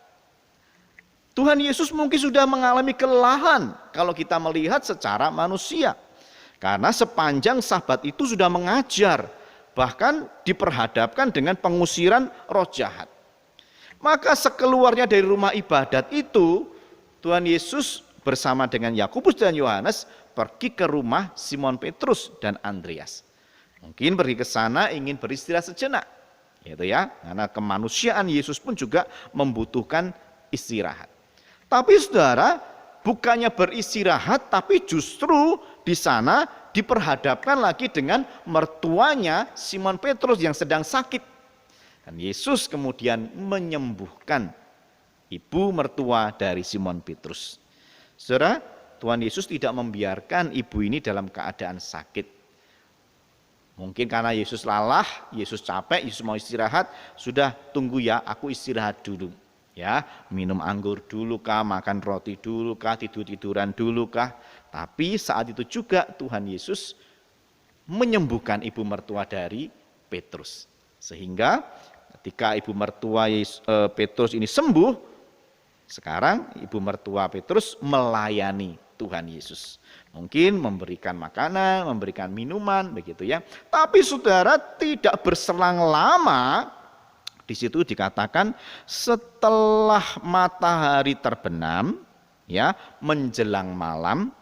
Tuhan Yesus mungkin sudah mengalami kelelahan kalau kita melihat secara manusia. Karena sepanjang sabat itu sudah mengajar, bahkan diperhadapkan dengan pengusiran roh jahat. Maka sekeluarnya dari rumah ibadat itu, Tuhan Yesus bersama dengan Yakobus dan Yohanes pergi ke rumah Simon Petrus dan Andreas. Mungkin pergi ke sana ingin beristirahat sejenak, gitu ya. Karena kemanusiaan Yesus pun juga membutuhkan istirahat. Tapi saudara, bukannya beristirahat, tapi justru di sana diperhadapkan lagi dengan mertuanya Simon Petrus yang sedang sakit. Dan Yesus kemudian menyembuhkan ibu mertua dari Simon Petrus. Saudara, Tuhan Yesus tidak membiarkan ibu ini dalam keadaan sakit. Mungkin karena Yesus lelah, Yesus capek, Yesus mau istirahat, sudah tunggu ya, aku istirahat dulu. Ya, minum anggur dulu kah, makan roti dulu kah, tidur-tiduran dulu kah. Tapi saat itu juga Tuhan Yesus menyembuhkan ibu mertua dari Petrus. Sehingga ketika ibu mertua Petrus ini sembuh, sekarang ibu mertua Petrus melayani Tuhan Yesus. Mungkin memberikan makanan, memberikan minuman, begitu ya. Tapi saudara, tidak berselang lama, di situ dikatakan setelah matahari terbenam, ya, menjelang malam.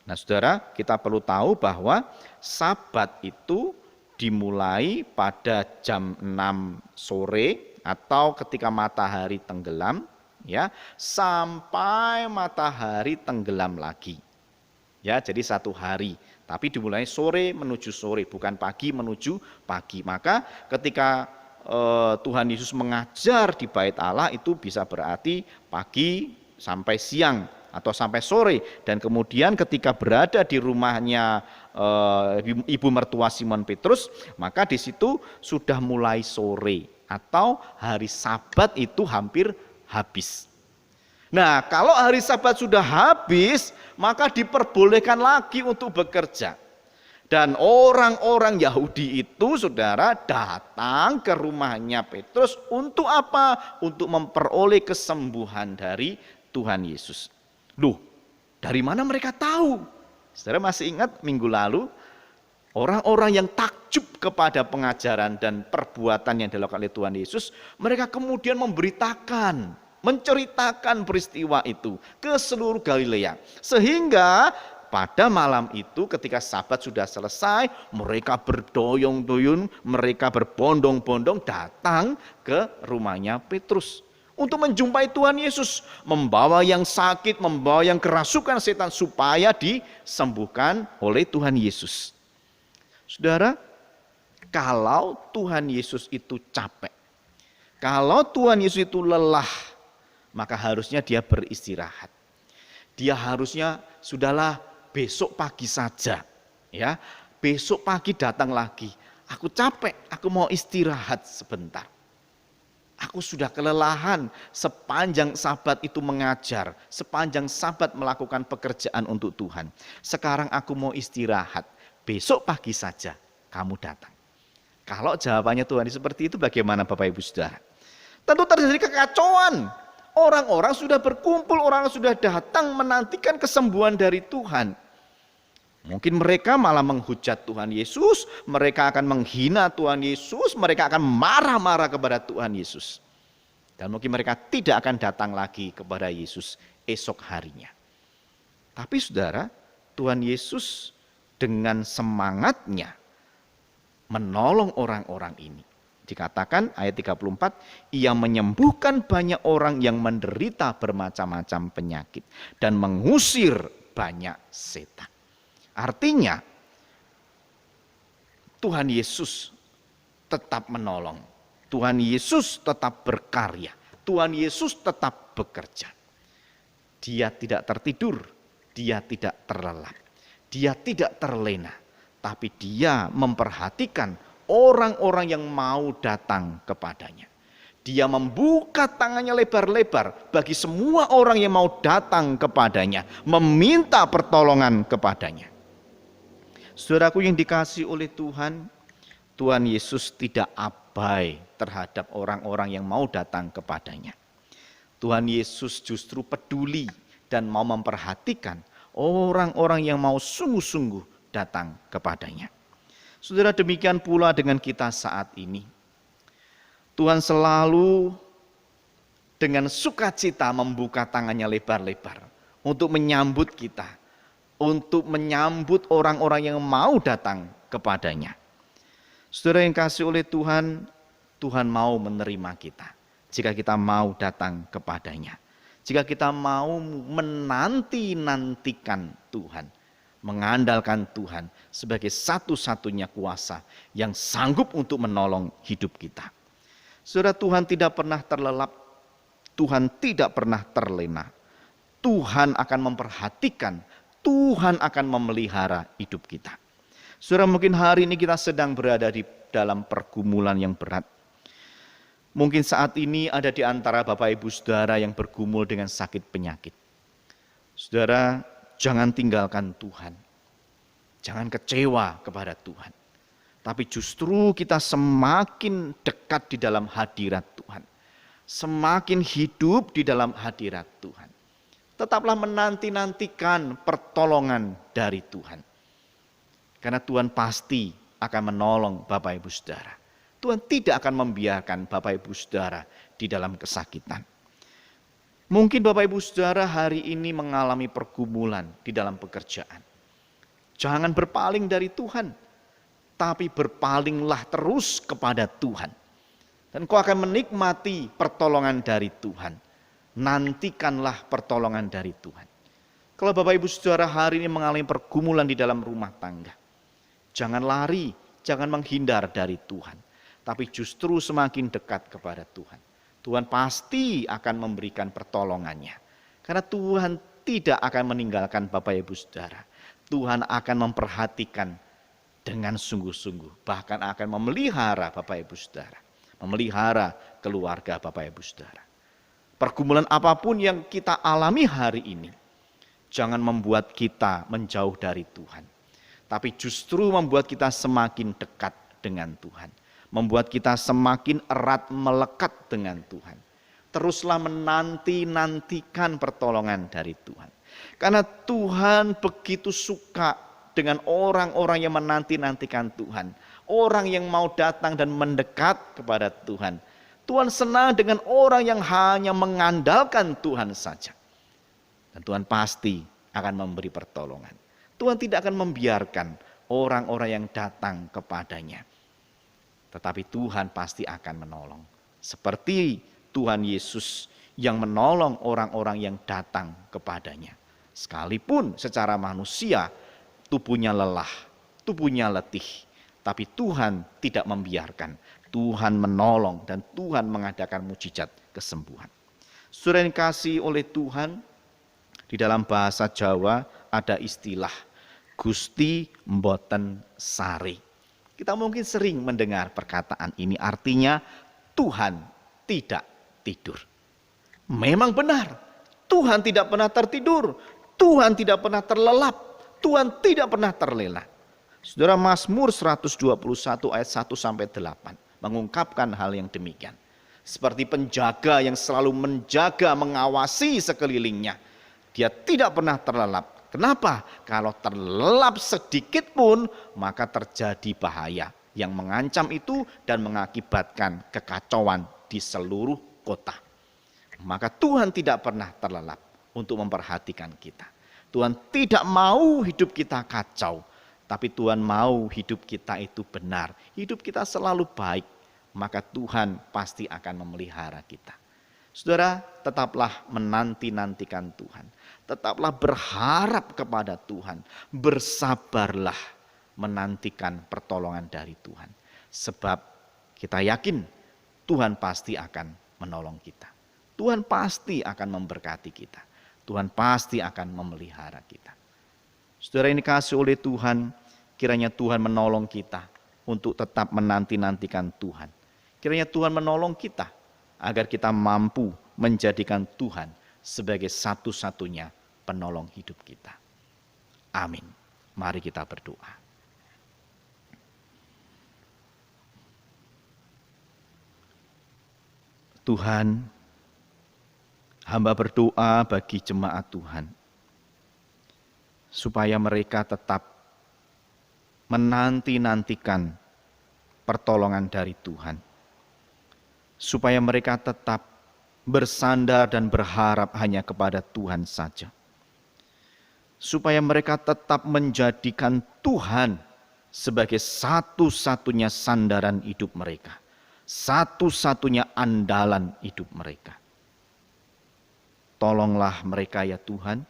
Nah saudara, kita perlu tahu bahwa Sabat itu dimulai pada jam 6 sore atau ketika matahari tenggelam, ya, sampai matahari tenggelam lagi. Ya, jadi satu hari, tapi dimulai sore menuju sore, bukan pagi menuju pagi. Maka ketika Tuhan Yesus mengajar di Bait Allah itu bisa berarti pagi sampai siang atau sampai sore, dan kemudian ketika berada di rumahnya ibu mertua Simon Petrus, maka di situ sudah mulai sore atau hari Sabat itu hampir habis. Nah, kalau hari Sabat sudah habis, maka diperbolehkan lagi untuk bekerja. Dan orang-orang Yahudi itu, saudara, datang ke rumahnya Petrus untuk apa? Untuk memperoleh kesembuhan dari Tuhan Yesus. Loh, dari mana mereka tahu? Saudara masih ingat minggu lalu, orang-orang yang takjub kepada pengajaran dan perbuatan yang dilakukan oleh Tuhan Yesus, mereka kemudian memberitakan, menceritakan peristiwa itu ke seluruh Galilea. Sehingga pada malam itu ketika Sabat sudah selesai, mereka berdoyong-doyong, mereka berbondong-bondong datang ke rumahnya Petrus untuk menjumpai Tuhan Yesus, membawa yang sakit, membawa yang kerasukan setan supaya disembuhkan oleh Tuhan Yesus. Saudara, kalau Tuhan Yesus itu capek, kalau Tuhan Yesus itu lelah, maka harusnya dia beristirahat. Dia harusnya sudahlah, besok pagi saja, ya. Besok pagi datang lagi. Aku capek, aku mau istirahat sebentar. Aku sudah kelelahan sepanjang Sabat itu mengajar, sepanjang Sabat melakukan pekerjaan untuk Tuhan. Sekarang aku mau istirahat. Besok pagi saja kamu datang. Kalau jawabannya Tuhan seperti itu, bagaimana Bapak Ibu Saudara? Tentu terjadi kekacauan. Orang-orang sudah berkumpul, orang sudah datang menantikan kesembuhan dari Tuhan. Mungkin mereka malah menghujat Tuhan Yesus, mereka akan menghina Tuhan Yesus, mereka akan marah-marah kepada Tuhan Yesus. Dan mungkin mereka tidak akan datang lagi kepada Yesus esok harinya. Tapi saudara, Tuhan Yesus dengan semangatnya menolong orang-orang ini. Dikatakan ayat 34, ia menyembuhkan banyak orang yang menderita bermacam-macam penyakit dan mengusir banyak setan. Artinya Tuhan Yesus tetap menolong, Tuhan Yesus tetap berkarya, Tuhan Yesus tetap bekerja. Dia tidak tertidur, dia tidak terlelap, dia tidak terlena, tapi dia memperhatikan orang-orang yang mau datang kepadanya. Dia membuka tangannya lebar-lebar bagi semua orang yang mau datang kepadanya, meminta pertolongan kepadanya. Saudaraku yang dikasihi oleh Tuhan, Tuhan Yesus tidak abai terhadap orang-orang yang mau datang kepadanya. Tuhan Yesus justru peduli dan mau memperhatikan orang-orang yang mau sungguh-sungguh datang kepadanya. Saudara, demikian pula dengan kita saat ini. Tuhan selalu dengan sukacita membuka tangannya lebar-lebar untuk menyambut kita, untuk menyambut orang-orang yang mau datang kepadanya. Saudara yang kasih oleh Tuhan, Tuhan mau menerima kita jika kita mau datang kepadanya. Jika kita mau menanti-nantikan Tuhan, mengandalkan Tuhan sebagai satu-satunya kuasa yang sanggup untuk menolong hidup kita. Saudara, Tuhan tidak pernah terlelap, Tuhan tidak pernah terlena. Tuhan akan memperhatikan, Tuhan akan memelihara hidup kita. Saudara, mungkin hari ini kita sedang berada di dalam pergumulan yang berat. Mungkin saat ini ada di antara Bapak Ibu Saudara yang bergumul dengan sakit penyakit. Saudara, jangan tinggalkan Tuhan. Jangan kecewa kepada Tuhan. Tapi justru kita semakin dekat di dalam hadirat Tuhan. Semakin hidup di dalam hadirat Tuhan. Tetaplah menanti-nantikan pertolongan dari Tuhan. Karena Tuhan pasti akan menolong Bapak Ibu Saudara. Tuhan tidak akan membiarkan Bapak Ibu Saudara di dalam kesakitan. Mungkin Bapak Ibu Saudara hari ini mengalami pergumulan di dalam pekerjaan. Jangan berpaling dari Tuhan, tapi berpalinglah terus kepada Tuhan. Dan kau akan menikmati pertolongan dari Tuhan. Nantikanlah pertolongan dari Tuhan. Kalau Bapak Ibu Saudara hari ini mengalami pergumulan di dalam rumah tangga, jangan lari, jangan menghindar dari Tuhan. Tapi justru semakin dekat kepada Tuhan. Tuhan pasti akan memberikan pertolongannya. Karena Tuhan tidak akan meninggalkan Bapak Ibu Saudara. Tuhan akan memperhatikan dengan sungguh-sungguh. Bahkan akan memelihara Bapak Ibu Saudara. Memelihara keluarga Bapak Ibu Saudara. Pergumulan apapun yang kita alami hari ini, jangan membuat kita menjauh dari Tuhan. Tapi justru membuat kita semakin dekat dengan Tuhan. Membuat kita semakin erat melekat dengan Tuhan. Teruslah menanti-nantikan pertolongan dari Tuhan. Karena Tuhan begitu suka dengan orang-orang yang menanti-nantikan Tuhan. Orang yang mau datang dan mendekat kepada Tuhan. Tuhan senang dengan orang yang hanya mengandalkan Tuhan saja. Dan Tuhan pasti akan memberi pertolongan. Tuhan tidak akan membiarkan orang-orang yang datang kepadanya. Tetapi Tuhan pasti akan menolong. Seperti Tuhan Yesus yang menolong orang-orang yang datang kepadanya. Sekalipun secara manusia tubuhnya lelah, tubuhnya letih. Tapi Tuhan tidak membiarkan. Tuhan menolong dan Tuhan mengadakan mujizat kesembuhan. Saudara yang dikasihi oleh Tuhan, di dalam bahasa Jawa ada istilah Gusti Mboten Sare. Kita mungkin sering mendengar perkataan ini, artinya Tuhan tidak tidur. Memang benar, Tuhan tidak pernah tertidur, Tuhan tidak pernah terlelap, Tuhan tidak pernah terlena. Saudara, Mazmur 121 ayat 1-8 mengungkapkan hal yang demikian. Seperti penjaga yang selalu menjaga, mengawasi sekelilingnya. Dia tidak pernah terlelap. Kenapa? Kalau terlelap sedikit pun, maka terjadi bahaya yang mengancam itu dan mengakibatkan kekacauan di seluruh kota. Maka Tuhan tidak pernah terlelap untuk memperhatikan kita. Tuhan tidak mau hidup kita kacau, tapi Tuhan mau hidup kita itu benar. Hidup kita selalu baik, maka Tuhan pasti akan memelihara kita. Saudara, tetaplah menanti-nantikan Tuhan. Tetaplah berharap kepada Tuhan. Bersabarlah menantikan pertolongan dari Tuhan. Sebab kita yakin Tuhan pasti akan menolong kita. Tuhan pasti akan memberkati kita. Tuhan pasti akan memelihara kita. Saudara yang dikasihi oleh Tuhan, kiranya Tuhan menolong kita untuk tetap menanti-nantikan Tuhan. Kiranya Tuhan menolong kita agar kita mampu menjadikan Tuhan sebagai satu-satunya penolong hidup kita. Amin. Mari kita berdoa. Tuhan, hamba berdoa bagi jemaat Tuhan, supaya mereka tetap menanti-nantikan pertolongan dari Tuhan. Supaya mereka tetap bersandar dan berharap hanya kepada Tuhan saja. Supaya mereka tetap menjadikan Tuhan sebagai satu-satunya sandaran hidup mereka. Satu-satunya andalan hidup mereka. Tolonglah mereka ya Tuhan,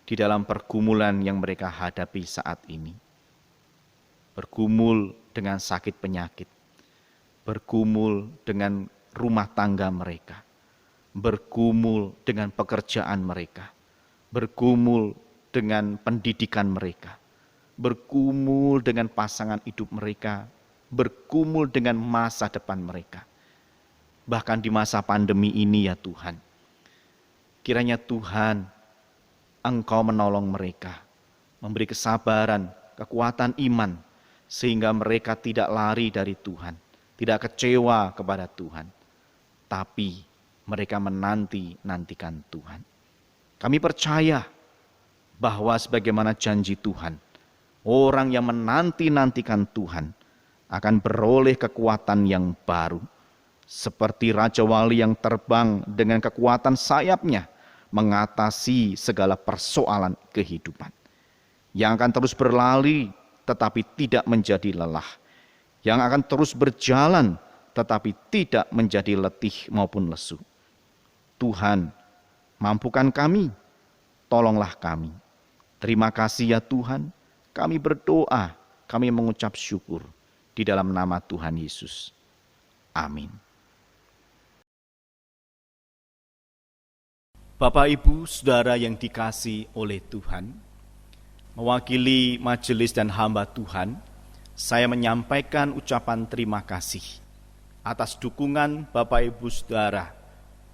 di dalam pergumulan yang mereka hadapi saat ini. Bergumul dengan sakit penyakit. bergumul dengan rumah tangga mereka, bergumul dengan pekerjaan mereka, bergumul dengan pendidikan mereka, bergumul dengan pasangan hidup mereka, bergumul dengan masa depan mereka. Bahkan di masa pandemi ini ya Tuhan, kiranya Tuhan Engkau menolong mereka, memberi kesabaran, kekuatan iman, sehingga mereka tidak lari dari Tuhan, tidak kecewa kepada Tuhan, tapi mereka menanti-nantikan Tuhan. Kami percaya bahwa sebagaimana janji Tuhan, orang yang menanti-nantikan Tuhan akan beroleh kekuatan yang baru, seperti Raja Wali yang terbang dengan kekuatan sayapnya mengatasi segala persoalan kehidupan. Yang akan terus berlari tetapi tidak menjadi lelah. Yang akan terus berjalan tetapi tidak menjadi letih maupun lesu. Tuhan, mampukan kami, tolonglah kami. Terima kasih ya Tuhan, kami berdoa, kami mengucap syukur di dalam nama Tuhan Yesus. Amin.
Bapak, Ibu, Saudara yang dikasihi oleh Tuhan, mewakili majelis dan hamba Tuhan, saya menyampaikan ucapan terima kasih atas dukungan Bapak, Ibu, Saudara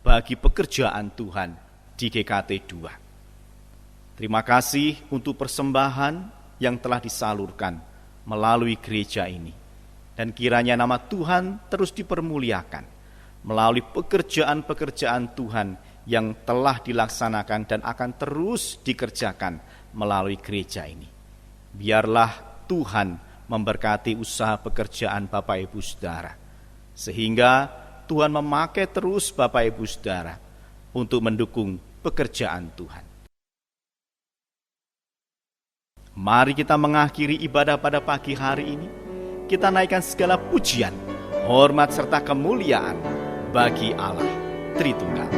bagi pekerjaan Tuhan di GKT 2. Terima kasih untuk persembahan yang telah disalurkan melalui gereja ini. Dan kiranya nama Tuhan terus dipermuliakan melalui pekerjaan-pekerjaan Tuhan yang telah dilaksanakan dan akan terus dikerjakan melalui gereja ini. Biarlah Tuhan memberkati usaha pekerjaan Bapak Ibu Saudara, sehingga Tuhan memakai terus Bapak Ibu Saudara untuk mendukung pekerjaan Tuhan. Mari kita mengakhiri ibadah pada pagi hari ini. Kita naikkan segala pujian, hormat serta kemuliaan bagi Allah Tritunggal.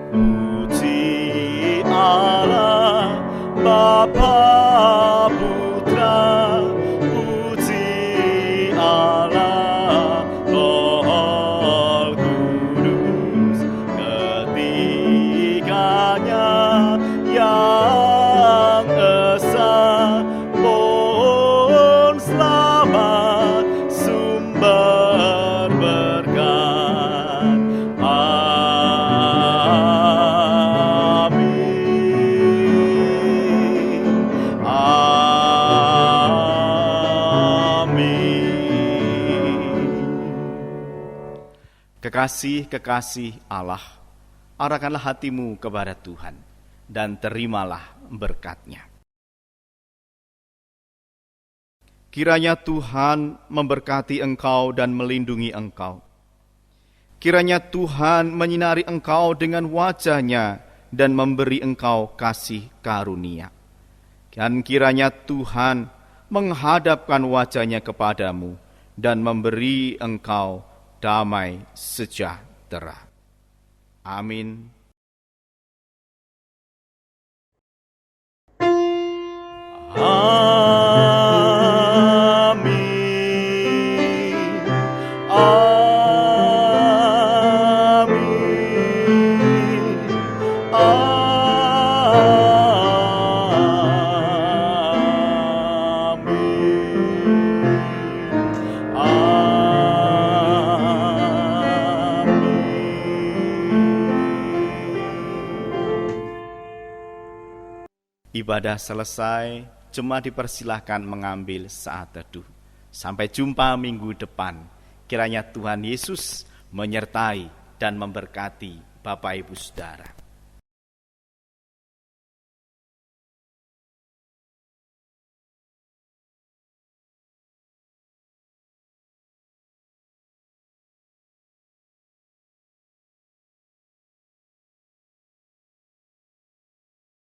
Puji Allah Bapa Putra, puji Allah Roh Kudus, ketiganya yang esa, pohon selamat, sumber berkat. Kekasih-kekasih Allah, arahkanlah hatimu kepada Tuhan dan terimalah berkat-Nya. Kiranya Tuhan memberkati engkau dan melindungi engkau. Kiranya Tuhan menyinari engkau dengan wajah-Nya dan memberi engkau kasih karunia. Dan kiranya Tuhan menghadapkan wajah-Nya kepadamu dan memberi engkau damai sejahtera. Amin. Amin. Amin. Ibadah selesai, jemaat dipersilahkan mengambil saat teduh. Sampai jumpa minggu depan. Kiranya Tuhan Yesus menyertai dan memberkati Bapak Ibu Saudara.